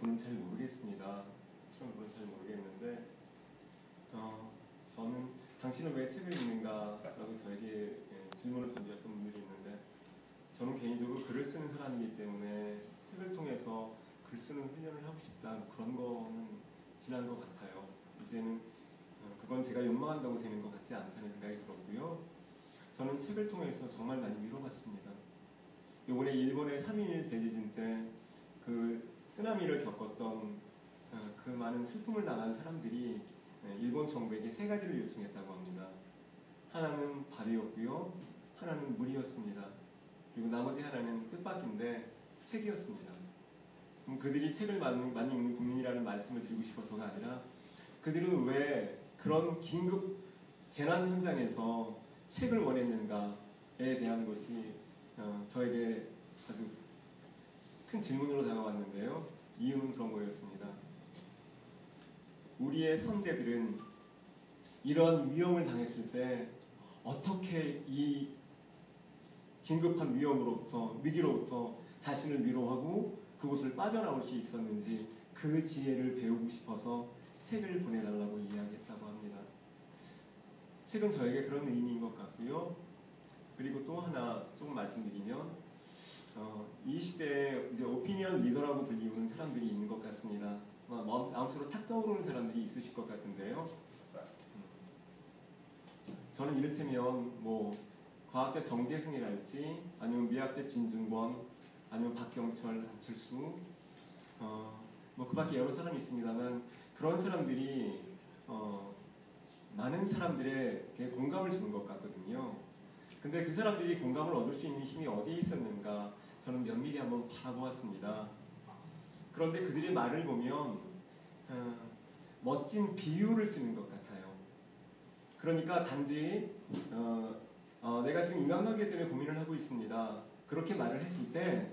저는 잘 모르겠습니다. 실은 그건 잘 모르겠는데 저는 당신은 왜 책을 읽는가? 라고 저에게 질문을 던졌던 분들이 있는데 저는 개인적으로 글을 쓰는 사람이기 때문에 책을 통해서 글 쓰는 훈련을 하고 싶다 그런 거는 지난 것 같아요. 이제는 그건 제가 욕망한다고 되는 것 같지 않다는 생각이 들었고요. 저는 책을 통해서 정말 많이 위로받습니다. 이번에 일본의 3.1 대지진 때 그 쓰나미를 겪었던 그 많은 슬픔을 당한 사람들이 일본 정부에게 세 가지를 요청했다고 합니다. 하나는 밥이었고요, 하나는 물이었습니다. 그리고 나머지 하나는 뜻밖인데 책이었습니다. 그럼 그들이 책을 많이 읽는 국민이라는 말씀을 드리고 싶어서가 아니라 그들은 왜 그런 긴급 재난 현장에서 책을 원했는가에 대한 것이 저에게 아주 큰 질문으로 다가왔는데요. 이유는 그런 거였습니다. 우리의 선대들은 이런 위험을 당했을 때 어떻게 이 긴급한 위기로부터 자신을 위로하고 그곳을 빠져나올 수 있었는지 그 지혜를 배우고 싶어서 책을 보내달라고 이야기했다고 합니다. 책은 저에게 그런 의미인 것 같고요. 그리고 또 하나 조금 말씀드리면 이 시대에 이제 오피니언 리더라고 불리우는 사람들이 있는 것 같습니다. 마음속으로 탁 떠오르는 사람들이 있으실 것 같은데요. 저는 이를테면 과학자 정대승이랄지 아니면 미학자 진중권 아니면 박경철, 안철수 그 밖에 여러 사람이 있습니다만 그런 사람들이 많은 사람들에게 공감을 주는 것 같거든요. 근데 그 사람들이 공감을 얻을 수 있는 힘이 어디에 있었는가 저는 면밀히 한번 바라보았습니다. 그런데 그들의 말을 보면 멋진 비유를 쓰는 것 같아요. 그러니까 단지 내가 지금 인간관계 때문에 고민을 하고 있습니다. 그렇게 말을 했을 때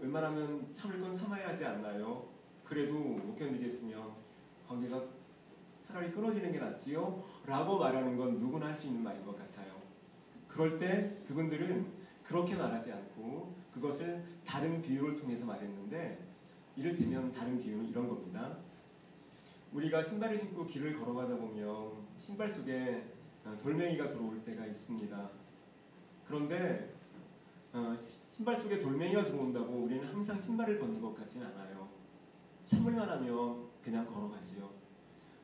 웬만하면 참을 건 참아야 하지 않나요? 그래도 못 견디겠으면 관계가 차라리 끊어지는 게 낫지요? 라고 말하는 건 누구나 할 수 있는 말인 것 같아요. 그럴 때 그분들은 그렇게 말하지 않고 그것을 다른 비유를 통해서 말했는데 이를테면 다른 비유는 이런 겁니다. 우리가 신발을 신고 길을 걸어가다 보면 신발 속에 돌멩이가 들어올 때가 있습니다. 그런데 신발 속에 돌멩이가 들어온다고 우리는 항상 신발을 벗는 것 같지는 않아요. 참을만 하면 그냥 걸어가지요.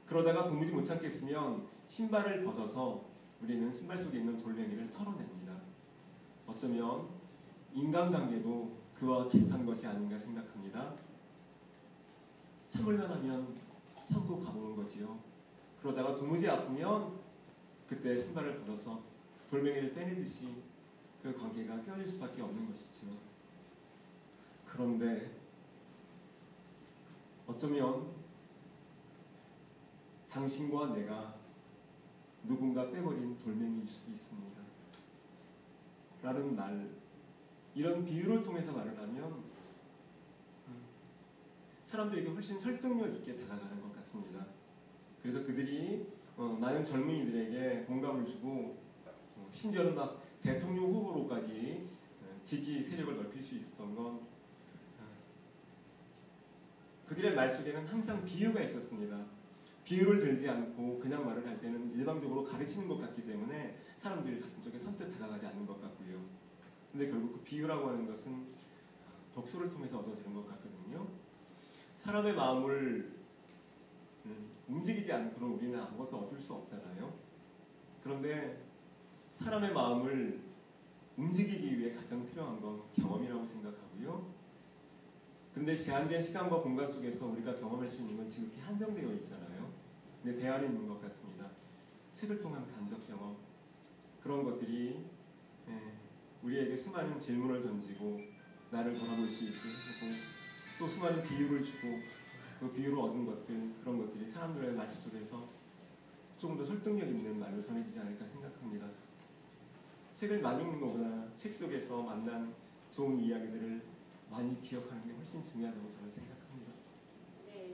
그러다가 도무지 못 참겠으면 신발을 벗어서 우리는 신발 속에 있는 돌멩이를 털어냅니다. 어쩌면 인간관계도 그와 비슷한 것이 아닌가 생각합니다. 참을만 하면 참고 가보는 거지요. 그러다가 도무지 아프면 그때 신발을 벗어서 돌멩이를 빼내듯이 그 관계가 깨어질 수밖에 없는 것이죠. 그런데 어쩌면 당신과 내가 누군가 빼버린 돌멩이일 수도 있습니다. 라는 말, 이런 비유를 통해서 말을 하면 사람들에게 훨씬 설득력 있게 다가가는 것 같습니다. 그래서 그들이 많은 젊은이들에게 공감을 주고 심지어는 막 대통령 후보로까지 지지 세력을 넓힐 수 있었던 건 그들의 말 속에는 항상 비유가 있었습니다. 비유를 들지 않고 그냥 말을 할 때는 일방적으로 가르치는 것 같기 때문에 사람들이 가슴속에 선뜻 다가가지 않는 것 같고요. 근데 결국 그 비유라고 하는 것은 독서를 통해서 얻어지는 것 같거든요. 사람의 마음을 움직이지 않고는 우리는 아무것도 얻을 수 없잖아요. 그런데 사람의 마음을 움직이기 위해 가장 필요한 건 경험이라고 생각하고요. 근데 제한된 시간과 공간 속에서 우리가 경험할 수 있는 건 지극히 한정되어 있잖아요. 근데 대안이 있는 것 같습니다. 책을 통한 간접 경험, 그런 것들이 우리에게 수많은 질문을 던지고 나를 돌아볼 수 있게 해주고 또 수많은 비유를 주고 그 비유로 얻은 것들, 그런 것들이 사람들의 말 속에서 조금 더 설득력 있는 말로 전해지지 않을까 생각합니다. 책을 많이 읽는 것보다 책 속에서 만난 좋은 이야기들을 많이 기억하는 게 훨씬 중요하다고 저는 생각합니다.